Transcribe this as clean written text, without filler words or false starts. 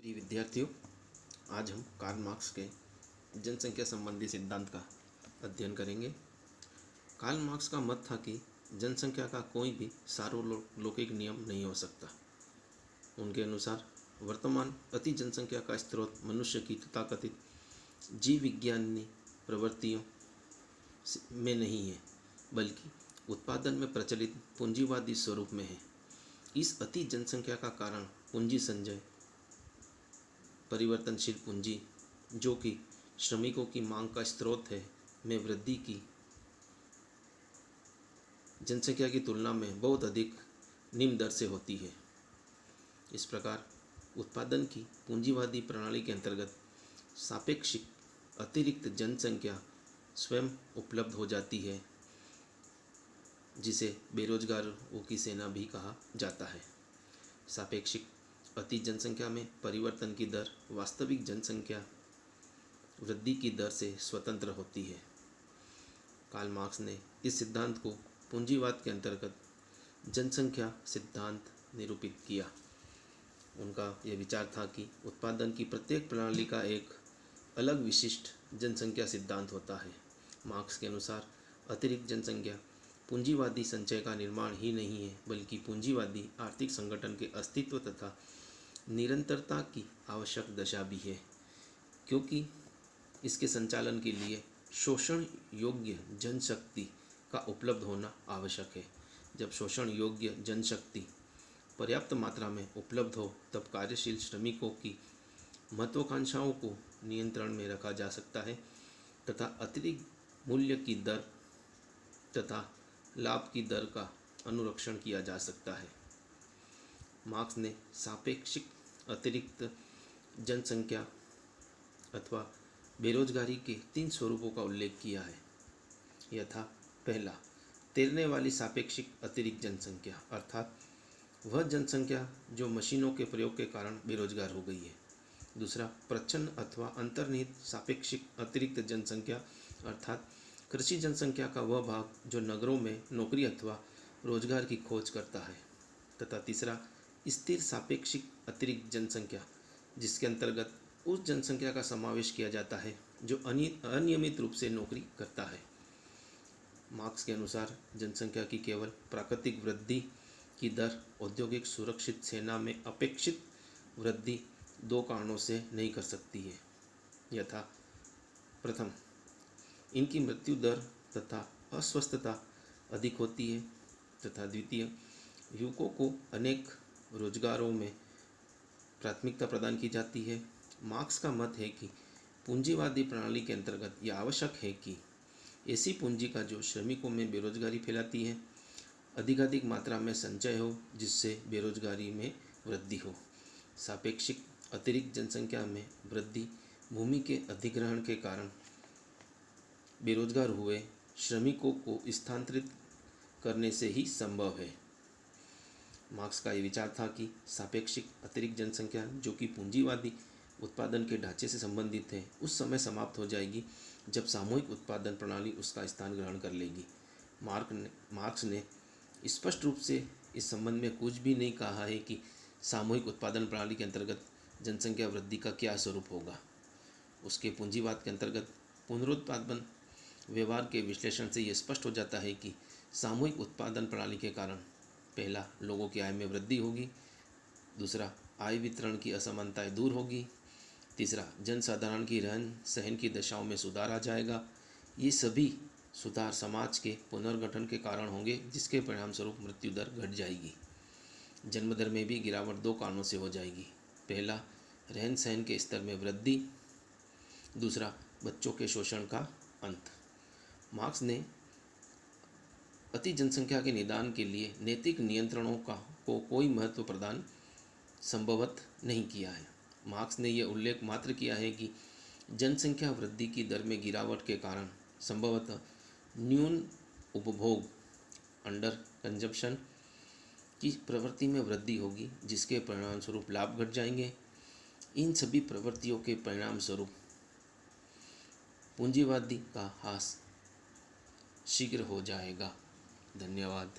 प्रिय विद्यार्थियों, आज हम कार्ल मार्क्स के जनसंख्या संबंधी सिद्धांत का अध्ययन करेंगे। कार्ल मार्क्स का मत था कि जनसंख्या का कोई भी सार्वलौकिक नियम नहीं हो सकता। उनके अनुसार वर्तमान अति जनसंख्या का स्रोत मनुष्य की तथाकथित जीव विज्ञानी प्रवृत्तियों में नहीं है, बल्कि उत्पादन में प्रचलित पूंजीवादी स्वरूप में है। इस अति जनसंख्या का कारण पूंजी संचय, परिवर्तनशील पूंजी जो कि श्रमिकों की मांग का स्रोत है, में वृद्धि की जनसंख्या की तुलना में बहुत अधिक निम्न दर से होती है। इस प्रकार उत्पादन की पूंजीवादी प्रणाली के अंतर्गत सापेक्षिक अतिरिक्त जनसंख्या स्वयं उपलब्ध हो जाती है, जिसे बेरोजगारों की सेना भी कहा जाता है। सापेक्षिक अति जनसंख्या में परिवर्तन की दर वास्तविक जनसंख्या वृद्धि की दर से स्वतंत्र होती है। कार्ल मार्क्स ने इस सिद्धांत को पूंजीवाद के अंतर्गत जनसंख्या सिद्धांत निरूपित किया। उनका यह विचार था कि उत्पादन की प्रत्येक प्रणाली का एक अलग विशिष्ट जनसंख्या सिद्धांत होता है। मार्क्स के अनुसार अतिरिक्त जनसंख्या पूंजीवादी संचय का निर्माण ही नहीं है, बल्कि पूंजीवादी आर्थिक संगठन के अस्तित्व तथा निरंतरता की आवश्यक दशा भी है, क्योंकि इसके संचालन के लिए शोषण योग्य जनशक्ति का उपलब्ध होना आवश्यक है। जब शोषण योग्य जनशक्ति पर्याप्त मात्रा में उपलब्ध हो, तब कार्यशील श्रमिकों की महत्वाकांक्षाओं को नियंत्रण में रखा जा सकता है तथा अतिरिक्त मूल्य की दर तथा लाभ की दर का अनुरक्षण किया जा सकता है। मार्क्स ने सापेक्षिक अतिरिक्त जनसंख्या अथवा बेरोजगारी के 3 स्वरूपों का उल्लेख किया है। यह था, पहला, तैरने वाली सापेक्षिक अतिरिक्त जनसंख्या, अर्थात वह जनसंख्या जो मशीनों के प्रयोग के कारण बेरोजगार हो गई है। दूसरा, प्रच्छन्न अथवा अंतर्निहित सापेक्षिक अतिरिक्त जनसंख्या, अर्थात कृषि जनसंख्या का वह भाग जो नगरों में नौकरी अथवा रोजगार की खोज करता है। तथा तीसरा, स्थिर सापेक्षिक अतिरिक्त जनसंख्या, जिसके अंतर्गत उस जनसंख्या का समावेश किया जाता है जो अनियमित रूप से नौकरी करता है। मार्क्स के अनुसार जनसंख्या की केवल प्राकृतिक वृद्धि की दर औद्योगिक सुरक्षित सेना में अपेक्षित वृद्धि 2 कारणों से नहीं कर सकती है। यथा, प्रथम, इनकी मृत्यु दर तथा अस्वस्थता अधिक होती है, तथा द्वितीय, युवकों को अनेक रोजगारों में प्राथमिकता प्रदान की जाती है। मार्क्स का मत है कि पूंजीवादी प्रणाली के अंतर्गत यह आवश्यक है कि ऐसी पूंजी का जो श्रमिकों में बेरोजगारी फैलाती है, अधिकाधिक मात्रा में संचय हो, जिससे बेरोजगारी में वृद्धि हो। सापेक्षिक अतिरिक्त जनसंख्या में वृद्धि भूमि के अधिग्रहण के कारण बेरोजगार हुए श्रमिकों को स्थानांतरित करने से ही संभव है। मार्क्स का ये विचार था कि सापेक्षिक अतिरिक्त जनसंख्या जो कि पूंजीवादी उत्पादन के ढांचे से संबंधित है, उस समय समाप्त हो जाएगी जब सामूहिक उत्पादन प्रणाली उसका स्थान ग्रहण कर लेगी। मार्क्स ने स्पष्ट रूप से इस संबंध में कुछ भी नहीं कहा है कि सामूहिक उत्पादन प्रणाली के अंतर्गत जनसंख्या वृद्धि का क्या स्वरूप होगा। उसके पूंजीवाद के अंतर्गत पुनरुत्पादन व्यवहार के विश्लेषण से यह स्पष्ट हो जाता है कि सामूहिक उत्पादन प्रणाली के कारण, पहला, लोगों की आय में वृद्धि होगी, दूसरा, आय वितरण की असमानताएं दूर होगी, तीसरा, जनसाधारण की रहन सहन की दशाओं में सुधार आ जाएगा। ये सभी सुधार समाज के पुनर्गठन के कारण होंगे, जिसके परिणामस्वरूप मृत्यु दर घट जाएगी। जन्म दर में भी गिरावट 2 कारणों से हो जाएगी। पहला, रहन सहन के स्तर में वृद्धि, दूसरा, बच्चों के शोषण का अंत। मार्क्स ने अति जनसंख्या के निदान के लिए नैतिक नियंत्रणों को कोई महत्व प्रदान संभवत नहीं किया है। मार्क्स ने यह उल्लेख मात्र किया है कि जनसंख्या वृद्धि की दर में गिरावट के कारण संभवतः न्यून उपभोग, अंडर कंजप्शन की प्रवृत्ति में वृद्धि होगी, जिसके परिणामस्वरूप लाभ घट जाएंगे। इन सभी प्रवृत्तियों के परिणामस्वरूप पूंजीवादी का ह्रास शीघ्र हो जाएगा। धन्यवाद।